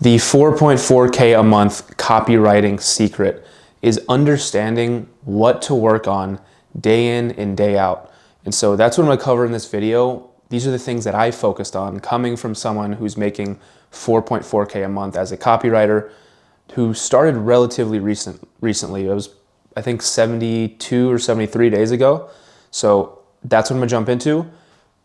The 4.4K a month copywriting secret is understanding what to work on day in and day out. And so that's what I'm gonna cover in this video. These are the things that I focused on coming from someone who's making 4.4K a month as a copywriter who started relatively recently. It was, I think, 72 or 73 days ago. So that's what I'm gonna jump into.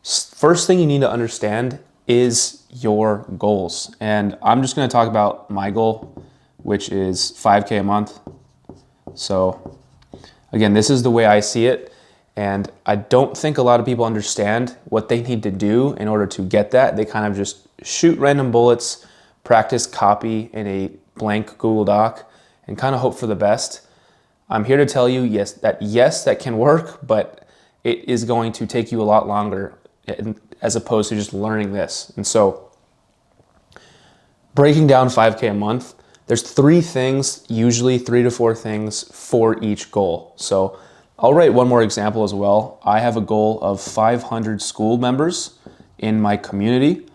First thing you need to understand is your goals. And I'm just gonna talk about my goal, which is 5K a month. So again, this is the way I see it. And I don't think a lot of people understand what they need to do in order to get that. They kind of just shoot random bullets, practice copy in a blank Google Doc, and kind of hope for the best. I'm here to tell you, yes, that can work, but it is going to take you a lot longer as opposed to just learning this. And so breaking down 5K a month, there's 3 things, usually 3 to 4 things for each goal. So I'll write one more example as well. I have a goal of 500 school members in my community.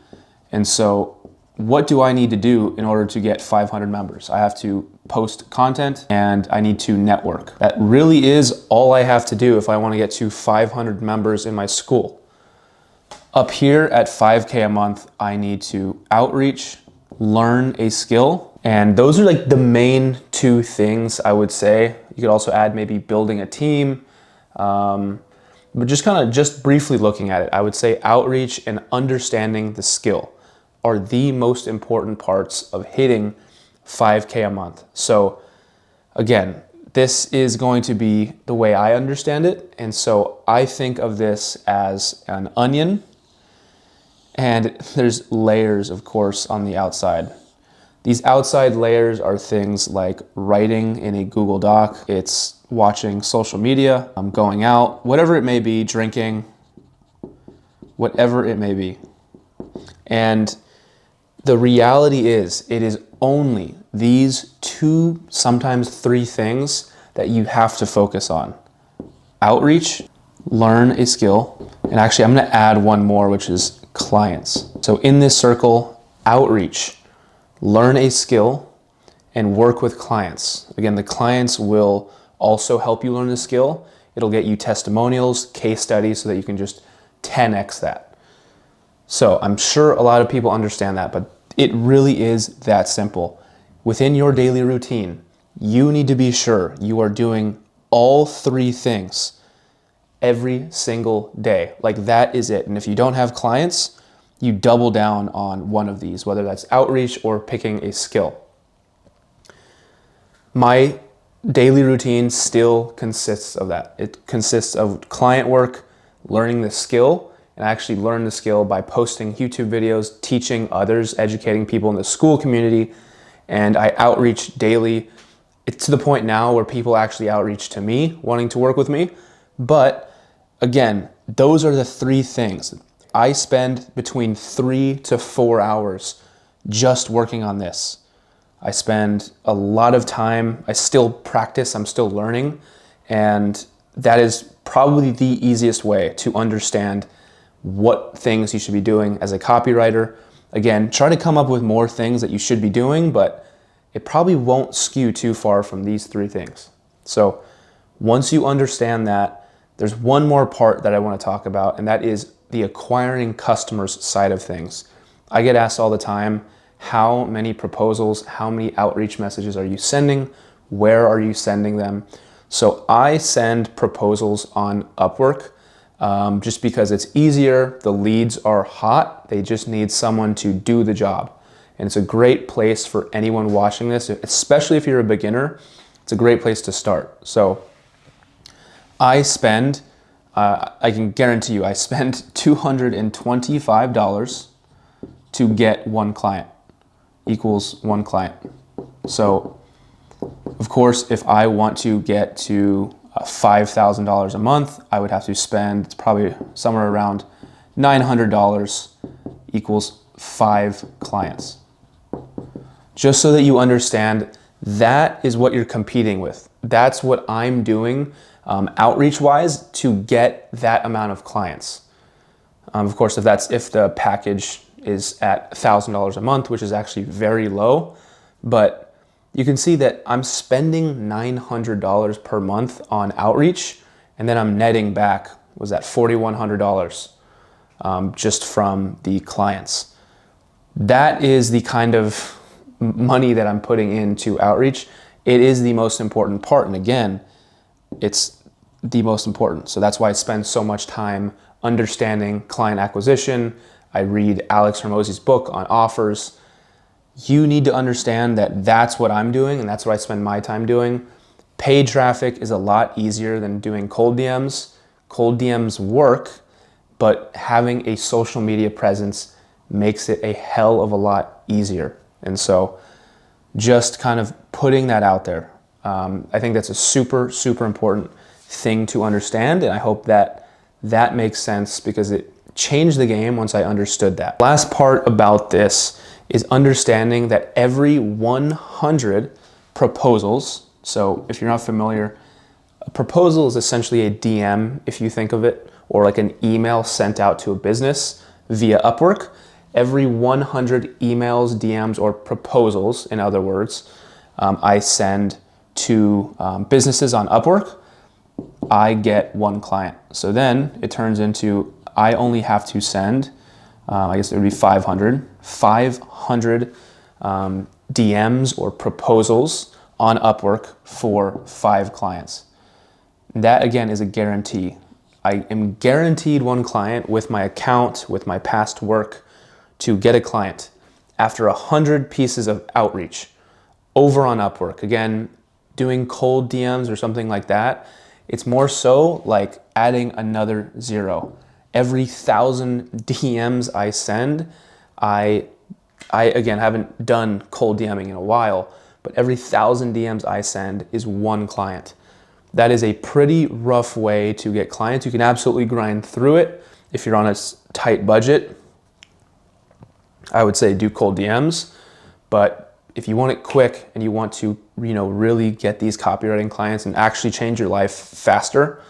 And so what do I need to do in order to get 500 members? I have to post content and I need to network. That really is all I have to do if I want to get to 500 members in my school. Up here at 5K a month, I need to outreach, learn a skill. And those are like the main 2 things I would say. You could also add maybe building a team, but just briefly looking at it, I would say outreach and understanding the skill are the most important parts of hitting 5K a month. So again, this is going to be the way I understand it. And so I think of this as an onion, and there's layers, of course, on the outside. These outside layers are things like writing in a Google Doc, it's watching social media, going out, whatever it may be, drinking, whatever it may be. And the reality is, it is only these 2, sometimes 3 things that you have to focus on. Outreach, learn a skill, and actually I'm gonna add one more, which is clients. So in this circle, outreach, learn a skill, and work with clients. Again, the clients will also help you learn the skill. It'll get you testimonials, case studies, so that you can just 10x that. So I'm sure a lot of people understand that, but it really is that simple. Within your daily routine, you need to be sure you are doing all 3 things every single day. Like, that is it. And if you don't have clients, you double down on one of these, whether that's outreach or picking a skill. My daily routine still consists of that. It consists of client work, learning the skill, and I actually learn the skill by posting YouTube videos, teaching others, educating people in the school community, and I outreach daily. It's to the point now where people actually outreach to me, wanting to work with me. But again, those are the 3 things. I spend between 3 to 4 hours just working on this. I spend a lot of time, I still practice, I'm still learning, and that is probably the easiest way to understand what things you should be doing as a copywriter. Again, try to come up with more things that you should be doing, but it probably won't skew too far from these 3 things. So once you understand that, there's one more part that I want to talk about, and that is the acquiring customers side of things. I get asked all the time, how many proposals, how many outreach messages are you sending? Where are you sending them? So I send proposals on Upwork just because it's easier. The leads are hot. They just need someone to do the job. And it's a great place for anyone watching this, especially if you're a beginner. It's a great place to start. So I spend, I can guarantee you, I spend $225 to get 1 client, equals 1 client. So of course, if I want to get to $5,000 a month, I would have to spend probably somewhere around $900 equals 5 clients. Just so that you understand, that is what you're competing with. That's what I'm doing outreach-wise to get that amount of clients. Of course, if the package is at $1,000 a month, which is actually very low. But you can see that I'm spending $900 per month on outreach, and then I'm netting back, was that $4,100 just from the clients. That is the kind of money that I'm putting into outreach. It is the most important part. And again, it's the most important. So that's why I spend so much time understanding client acquisition. I read Alex Hormozi's book on offers. You need to understand that that's what I'm doing, and that's what I spend my time doing. Paid traffic is a lot easier than doing cold DMs. Cold DMs work, but having a social media presence makes it a hell of a lot easier. And so just kind of putting that out there. I think that's a super, super important thing to understand. And I hope that that makes sense because it changed the game once I understood that. Last part about this is understanding that every 100 proposals, so if you're not familiar, a proposal is essentially a DM, if you think of it, or like an email sent out to a business via Upwork. Every 100 emails, DMs, or proposals, in other words, I send to businesses on Upwork, I get one client. So then it turns into I only have to send, I guess it would be 500 DMs or proposals on Upwork for 5 clients. That again is a guarantee. I am guaranteed one client with my account, with my past work, to get a client after 100 pieces of outreach over on Upwork. Again, doing cold DMs or something like that, it's more so like adding another 0. Every 1,000 DMs I send, I again haven't done cold DMing in a while, but every 1,000 DMs I send is one client. That is a pretty rough way to get clients. You can absolutely grind through it if you're on a tight budget. I would say do cold DMs, but if you want it quick and you want to, really get these copywriting clients and actually change your life faster,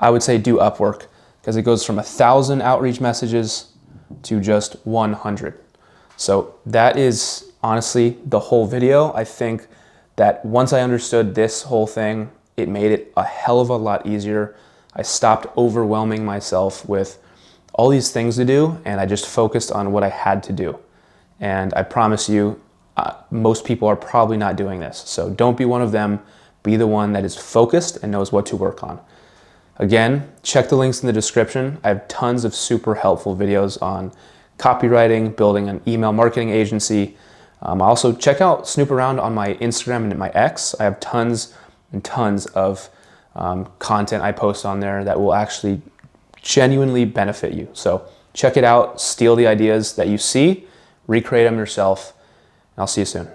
I would say do Upwork because it goes from 1,000 outreach messages to just 100. So that is honestly the whole video. I think that once I understood this whole thing, it made it a hell of a lot easier. I stopped overwhelming myself with all these things to do, and I just focused on what I had to do. And I promise you, most people are probably not doing this. So don't be one of them. Be the one that is focused and knows what to work on. Again, check the links in the description. I have tons of super helpful videos on copywriting, building an email marketing agency. Also check out, snoop around on my Instagram and my X. I have tons and tons of content I post on there that will actually genuinely benefit you. So check it out, steal the ideas that you see, recreate them yourself, and I'll see you soon.